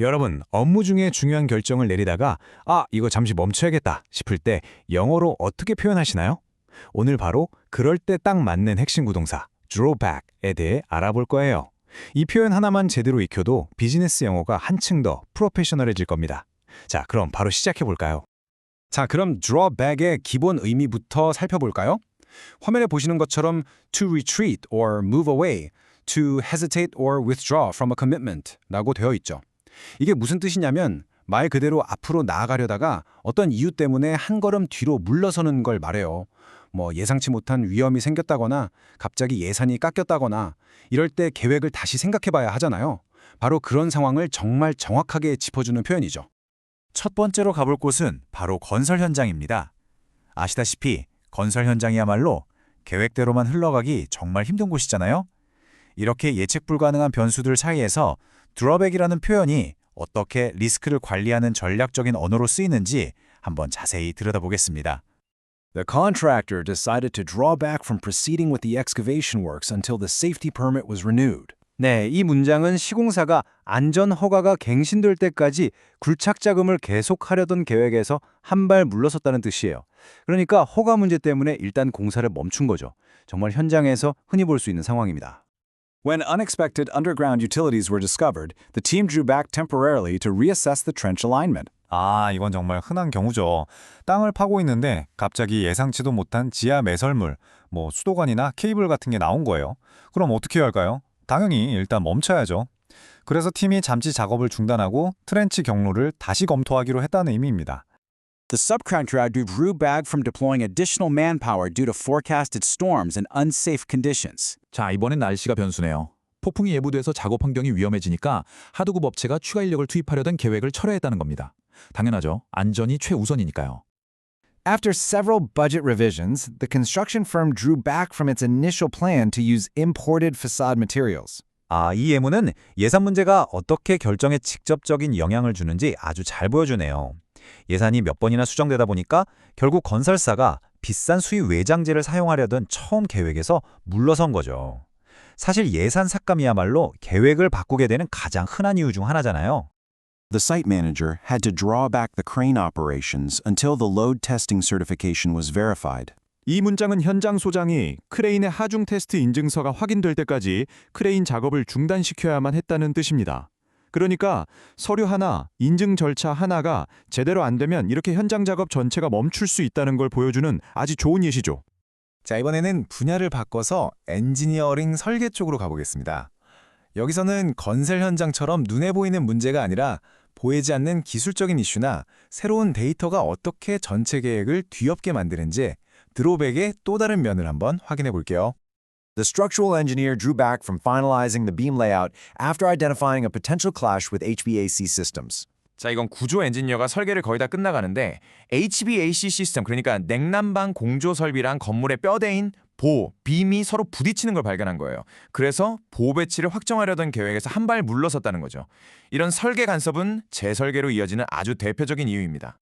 여러분, 업무 중에 중요한 결정을 내리다가 이거 잠시 멈춰야겠다 싶을 때 영어로 어떻게 표현하시나요? 오늘 바로 그럴 때 딱 맞는 핵심 구동사 drawback에 대해 알아볼 거예요. 이 표현 하나만 제대로 익혀도 비즈니스 영어가 한층 더 프로페셔널해질 겁니다. 자, 그럼 바로 시작해 볼까요? 자, 그럼 drawback의 기본 의미부터 살펴볼까요? 화면에 보시는 것처럼 to retreat or move away, to hesitate or withdraw from a commitment 라고 되어 있죠. 이게 무슨 뜻이냐면 말 그대로 앞으로 나아가려다가 어떤 이유 때문에 한 걸음 뒤로 물러서는 걸 말해요. 예상치 못한 위험이 생겼다거나 갑자기 예산이 깎였다거나 이럴 때 계획을 다시 생각해봐야 하잖아요. 바로 그런 상황을 정말 정확하게 짚어주는 표현이죠. 첫 번째로 가볼 곳은 바로 건설 현장입니다. 아시다시피 건설 현장이야말로 계획대로만 흘러가기 정말 힘든 곳이잖아요. 이렇게 예측 불가능한 변수들 사이에서 드로백이라는 표현이 어떻게 리스크를 관리하는 전략적인 언어로 쓰이는지 한번 자세히 들여다보겠습니다. The contractor decided to draw back from proceeding with the excavation works until the safety permit was renewed. 네, 이 문장은 시공사가 안전 허가가 갱신될 때까지 굴착 작업을 계속하려던 계획에서 한 발 물러섰다는 뜻이에요. 그러니까 허가 문제 때문에 일단 공사를 멈춘 거죠. 정말 현장에서 흔히 볼 수 있는 상황입니다. When unexpected underground utilities were discovered, the team drew back temporarily to reassess the trench alignment. 이건 정말 흔한 경우죠. 땅을 파고 있는데 갑자기 예상치도 못한 지하 매설물, 수도관이나 케이블 같은 게 나온 거예요. 그럼 어떻게 해야 할까요? 당연히 일단 멈춰야죠. 그래서 팀이 잠시 작업을 중단하고 트렌치 경로를 다시 검토하기로 했다는 의미입니다. The subcontractor drew back from deploying additional manpower due to forecasted storms and unsafe conditions. 자, 이번엔 날씨가 변수네요. 폭풍이 예보돼서 작업 환경이 위험해지니까 하도급 업체가 추가 인력을 투입하려던 계획을 철회했다는 겁니다. 당연하죠. 안전이 최우선이니까요. After several budget revisions, the construction firm drew back from its initial plan to use imported facade materials. 이 예문은 예산 문제가 어떻게 결정에 직접적인 영향을 주는지 아주 잘 보여주네요. 예산이 몇 번이나 수정되다 보니까 결국 건설사가 비싼 수입 외장재를 사용하려던 처음 계획에서 물러선 거죠. 사실 예산 삭감이야말로 계획을 바꾸게 되는 가장 흔한 이유 중 하나잖아요. The site manager had to draw back the crane operations until the load testing certification was verified. 이 문장은 현장 소장이 크레인의 하중 테스트 인증서가 확인될 때까지 크레인 작업을 중단시켜야만 했다는 뜻입니다. 그러니까 서류 하나, 인증 절차 하나가 제대로 안 되면 이렇게 현장 작업 전체가 멈출 수 있다는 걸 보여주는 아주 좋은 예시죠. 자, 이번에는 분야를 바꿔서 엔지니어링 설계 쪽으로 가보겠습니다. 여기서는 건설 현장처럼 눈에 보이는 문제가 아니라 보이지 않는 기술적인 이슈나 새로운 데이터가 어떻게 전체 계획을 뒤엎게 만드는지 드로백의 또 다른 면을 한번 확인해 볼게요. The structural engineer drew back from finalizing the beam layout after identifying a potential clash with HVAC systems. 자, 이건 구조 엔지니어가 설계를 거의 다 끝나가는데 HVAC 시스템, 그러니까 냉난방 공조 설비랑 건물의 뼈대인 빔이 서로 부딪히는 걸 발견한 거예요. 그래서 보호 배치를 확정하려던 계획에서 한 발 물러섰다는 거죠. 이런 설계 간섭은 재설계로 이어지는 아주 대표적인 이유입니다.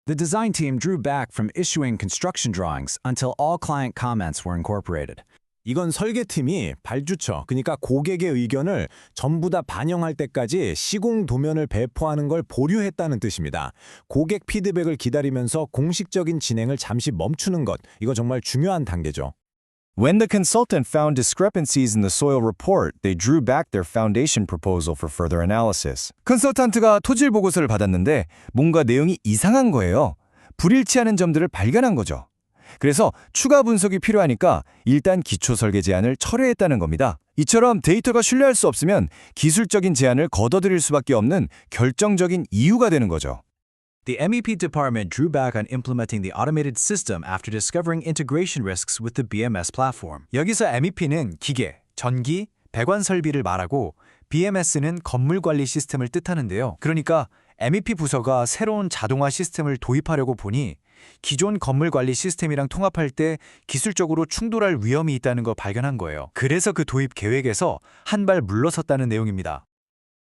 The design team drew back from issuing construction drawings until all client comments were incorporated. 이건 설계팀이 발주처, 그러니까 고객의 의견을 전부 다 반영할 때까지 시공 도면을 배포하는 걸 보류했다는 뜻입니다. 고객 피드백을 기다리면서 공식적인 진행을 잠시 멈추는 것, 이거 정말 중요한 단계죠. When the consultant found discrepancies in the soil report, they drew back their foundation proposal for further analysis. 컨설턴트가 토질 보고서를 받았는데 뭔가 내용이 이상한 거예요. 불일치하는 점들을 발견한 거죠. 그래서 추가 분석이 필요하니까 일단 기초 설계 제안을 철회했다는 겁니다. 이처럼 데이터가 신뢰할 수 없으면 기술적인 제안을 걷어들일 수밖에 없는 결정적인 이유가 되는 거죠. The MEP department drew back on implementing the automated system after discovering integration risks with the BMS platform. 여기서 MEP는 기계, 전기, 배관 설비를 말하고 BMS는 건물 관리 시스템을 뜻하는데요. 그러니까 MEP 부서가 새로운 자동화 시스템을 도입하려고 보니 기존 건물 관리 시스템이랑 통합할 때 기술적으로 충돌할 위험이 있다는 걸 발견한 거예요. 그래서 그 도입 계획에서 한 발 물러섰다는 내용입니다.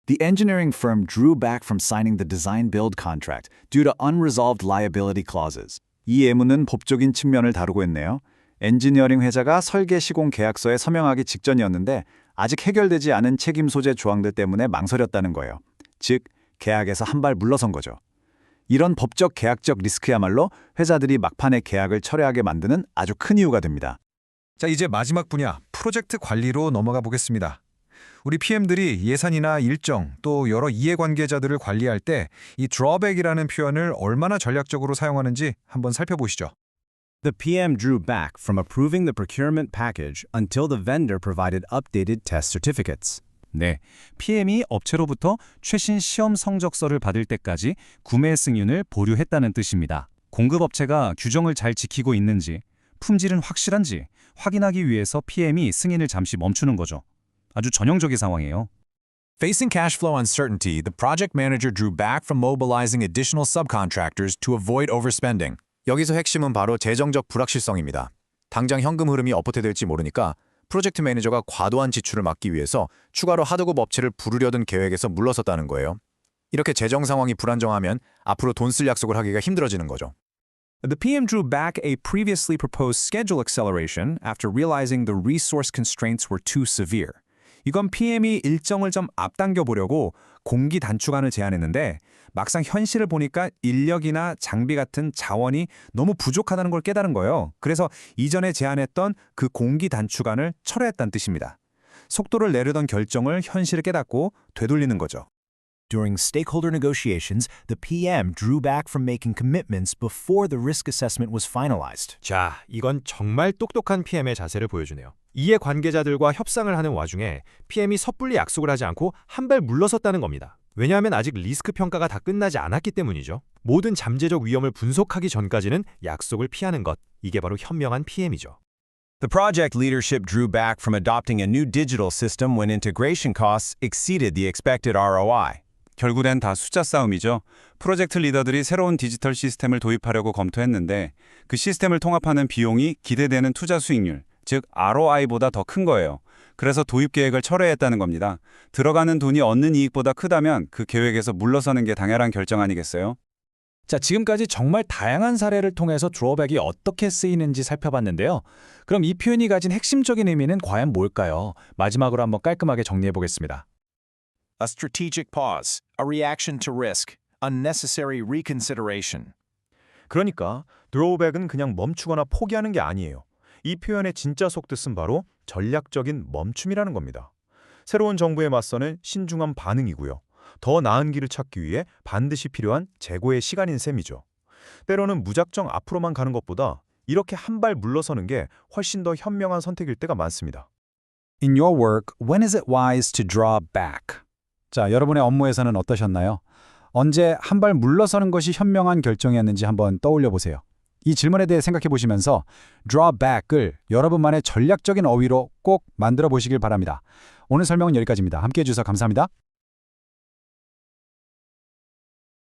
The engineering firm drew back from signing the design-build contract due to unresolved liability clauses. 이 예문은 법적인 측면을 다루고 있네요. 엔지니어링 회사가 설계 시공 계약서에 서명하기 직전이었는데 아직 해결되지 않은 책임 소재 조항들 때문에 망설였다는 거예요. 즉, 계약에서 한 발 물러선 거죠. 이런 법적 계약적 리스크야말로 회사들이 막판에 계약을 철회하게 만드는 아주 큰 이유가 됩니다. 자, 이제 마지막 분야, 프로젝트 관리로 넘어가 보겠습니다. 우리 PM들이 예산이나 일정 또 여러 이해관계자들을 관리할 때 이 drawback이라는 표현을 얼마나 전략적으로 사용하는지 한번 살펴보시죠. The PM drew back from approving the procurement package until the vendor provided updated test certificates. 네, PM이 업체로부터 최신 시험 성적서를 받을 때까지 구매 승인을 보류했다는 뜻입니다. 공급업체가 규정을 잘 지키고 있는지, 품질은 확실한지 확인하기 위해서 PM이 승인을 잠시 멈추는 거죠. 아주 전형적인 상황이에요. Facing cash flow uncertainty, the project manager drew back from mobilizing additional subcontractors to avoid overspending. 여기서 핵심은 바로 재정적 불확실성입니다. 당장 현금 흐름이 어떻게 될지 모르니까 프로젝트 매니저가 과도한 지출을 막기 위해서 추가로 하드급 업체를 부르려던 계획에서 물러섰다는 거예요. 이렇게 재정 상황이 불안정하면 앞으로 돈 쓸 약속을 하기가 힘들어지는 거죠. The PM drew back a previously proposed schedule acceleration after realizing the resource constraints were too severe. 이건 PM이 일정을 좀 앞당겨 보려고 공기 단축안을 제안했는데 막상 현실을 보니까 인력이나 장비 같은 자원이 너무 부족하다는 걸 깨달은 거예요. 그래서 이전에 제안했던 그 공기 단축안을 철회했다는 뜻입니다. 속도를 내려던 결정을 현실을 깨닫고 되돌리는 거죠. During stakeholder negotiations, the PM drew back from making commitments before the risk assessment was finalized. 자, 이건 정말 똑똑한 PM의 자세를 보여주네요. 이해 관계자들과 협상을 하는 와중에 PM이 섣불리 약속을 하지 않고 한 발 물러섰다는 겁니다. 왜냐하면 아직 리스크 평가가 다 끝나지 않았기 때문이죠. 모든 잠재적 위험을 분석하기 전까지는 약속을 피하는 것, 이게 바로 현명한 PM이죠. The project leadership drew back from adopting a new digital system when integration costs exceeded the expected ROI. 결국엔 다 숫자 싸움이죠. 프로젝트 리더들이 새로운 디지털 시스템을 도입하려고 검토했는데 그 시스템을 통합하는 비용이 기대되는 투자 수익률, 즉 ROI보다 더 큰 거예요. 그래서 도입 계획을 철회했다는 겁니다. 들어가는 돈이 얻는 이익보다 크다면 그 계획에서 물러서는 게 당연한 결정 아니겠어요? 자, 지금까지 정말 다양한 사례를 통해서 드로백이 어떻게 쓰이는지 살펴봤는데요. 그럼 이 표현이 가진 핵심적인 의미는 과연 뭘까요? 마지막으로 한번 깔끔하게 정리해 보겠습니다. A strategic pause, a reaction to risk, unnecessary reconsideration. 그러니까 드로우백은 그냥 멈추거나 포기하는 게 아니에요. 이 표현의 진짜 속뜻은 바로 전략적인 멈춤이라는 겁니다. 새로운 정부에 맞서는 신중한 반응이고요. 더 나은 길을 찾기 위해 반드시 필요한 재고의 시간인 셈이죠. 때로는 무작정 앞으로만 가는 것보다 이렇게 한 발 물러서는 게 훨씬 더 현명한 선택일 때가 많습니다. In your work, when is it wise to draw back? 자, 여러분의 업무에서는 어떠셨나요? 언제 한 발 물러서는 것이 현명한 결정이었는지 한번 떠올려 보세요. 이 질문에 대해 생각해 보시면서 draw back을 여러분만의 전략적인 어휘로 꼭 만들어 보시길 바랍니다. 오늘 설명은 여기까지입니다. 함께해 주셔서 감사합니다.